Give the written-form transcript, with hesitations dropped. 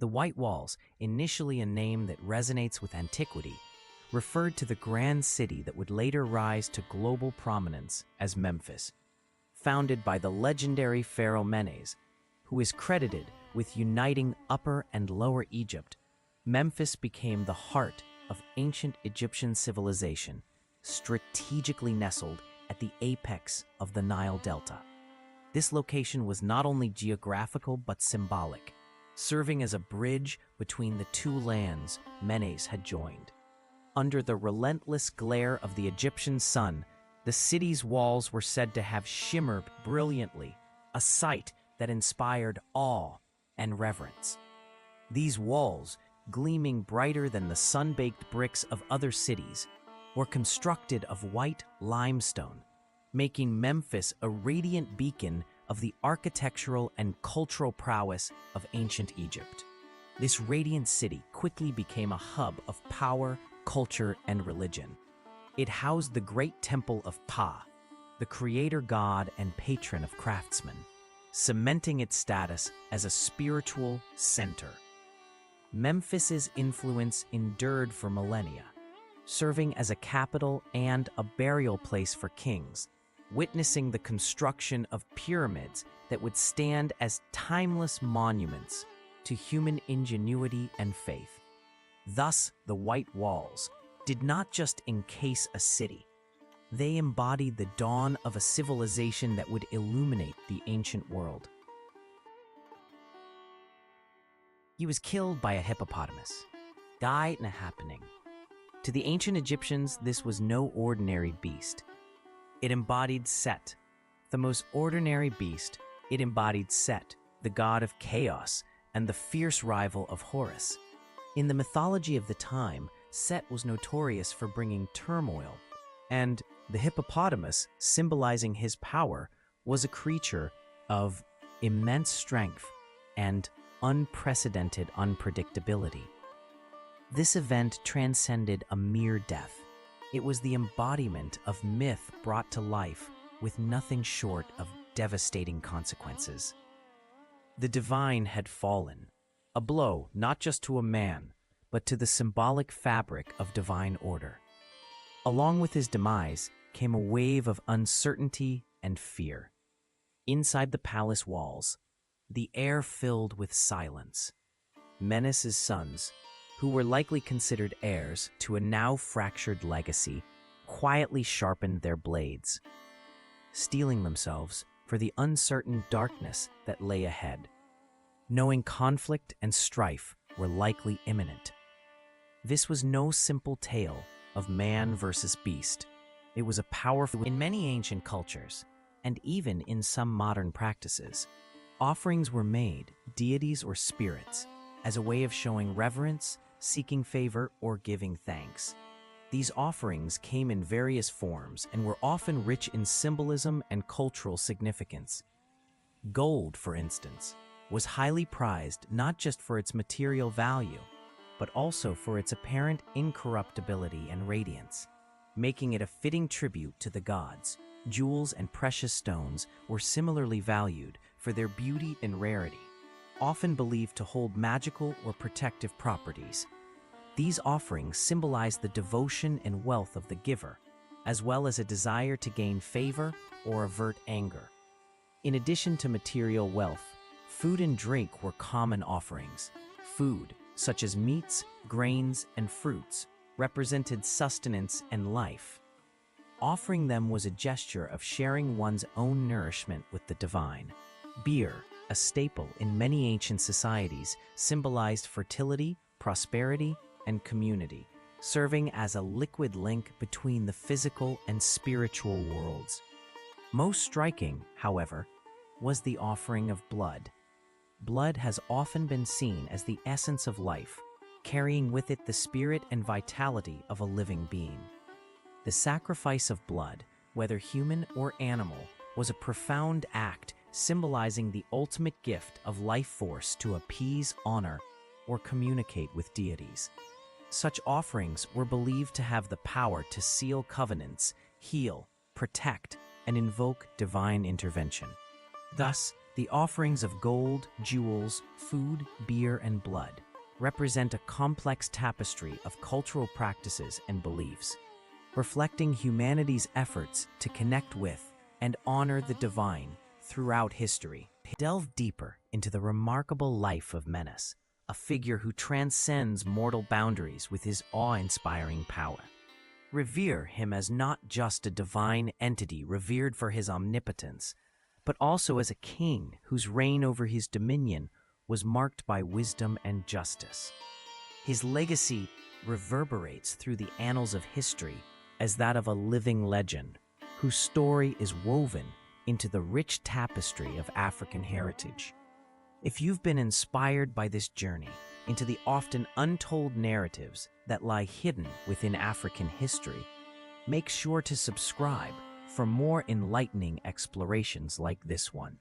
The White Walls, initially a name that resonates with antiquity, referred to the grand city that would later rise to global prominence as Memphis. Founded by the legendary Pharaoh Menes, who is credited with uniting Upper and Lower Egypt, Memphis became the heart of ancient Egyptian civilization, strategically nestled at the apex of the Nile Delta. This location was not only geographical but symbolic, serving as a bridge between the two lands Menes had joined. Under the relentless glare of the Egyptian sun, the city's walls were said to have shimmered brilliantly, a sight that inspired awe and reverence. These walls, gleaming brighter than the sun-baked bricks of other cities, were constructed of white limestone, making Memphis a radiant beacon of the architectural and cultural prowess of ancient Egypt. This radiant city quickly became a hub of power, culture, and religion. It housed the great temple of Pa, the creator god and patron of craftsmen, cementing its status as a spiritual center. Memphis's influence endured for millennia, serving as a capital and a burial place for kings, witnessing the construction of pyramids that would stand as timeless monuments to human ingenuity and faith. Thus, the White Walls did not just encase a city. They embodied the dawn of a civilization that would illuminate the ancient world. He was killed by a hippopotamus. Died in a happening. To the ancient Egyptians, this was no ordinary beast. It embodied Set, the most ordinary beast. It embodied Set, the god of chaos and the fierce rival of Horus. In the mythology of the time, Set was notorious for bringing turmoil, and the hippopotamus, symbolizing his power, was a creature of immense strength and unprecedented unpredictability. This event transcended a mere death. It was the embodiment of myth brought to life with nothing short of devastating consequences. The divine had fallen, a blow not just to a man, but to the symbolic fabric of divine order. Along with his demise came a wave of uncertainty and fear. Inside the palace walls, the air filled with silence. Menes's sons, who were likely considered heirs to a now fractured legacy, quietly sharpened their blades, steeling themselves for the uncertain darkness that lay ahead, knowing conflict and strife were likely imminent. This was no simple tale of man versus beast. It was a powerful. In many ancient cultures, and even in some modern practices, offerings were made, deities or spirits, as a way of showing reverence, seeking favor, or giving thanks. These offerings came in various forms and were often rich in symbolism and cultural significance. Gold, for instance, was highly prized not just for its material value, but also for its apparent incorruptibility and radiance, making it a fitting tribute to the gods. Jewels and precious stones were similarly valued for their beauty and rarity, often believed to hold magical or protective properties. These offerings symbolized the devotion and wealth of the giver, as well as a desire to gain favor or avert anger. In addition to material wealth, food and drink were common offerings. Food, such as meats, grains, and fruits, represented sustenance and life. Offering them was a gesture of sharing one's own nourishment with the divine. Beer, a staple in many ancient societies, symbolized fertility, prosperity, and community, serving as a liquid link between the physical and spiritual worlds. Most striking, however, was the offering of blood. Blood has often been seen as the essence of life, carrying with it the spirit and vitality of a living being. The sacrifice of blood, whether human or animal, was a profound act symbolizing the ultimate gift of life force to appease, honor, or communicate with deities. Such offerings were believed to have the power to seal covenants, heal, protect, and invoke divine intervention. Thus, The offerings of gold, jewels, food, beer, and blood represent a complex tapestry of cultural practices and beliefs, reflecting humanity's efforts to connect with and honor the divine throughout history. Delve deeper into the remarkable life of Menes, a figure who transcends mortal boundaries with his awe-inspiring power. Revere him as not just a divine entity revered for his omnipotence, but also as a king whose reign over his dominion was marked by wisdom and justice. His legacy reverberates through the annals of history as that of a living legend, whose story is woven into the rich tapestry of African heritage. If you've been inspired by this journey into the often untold narratives that lie hidden within African history, make sure to subscribe for more enlightening explorations like this one.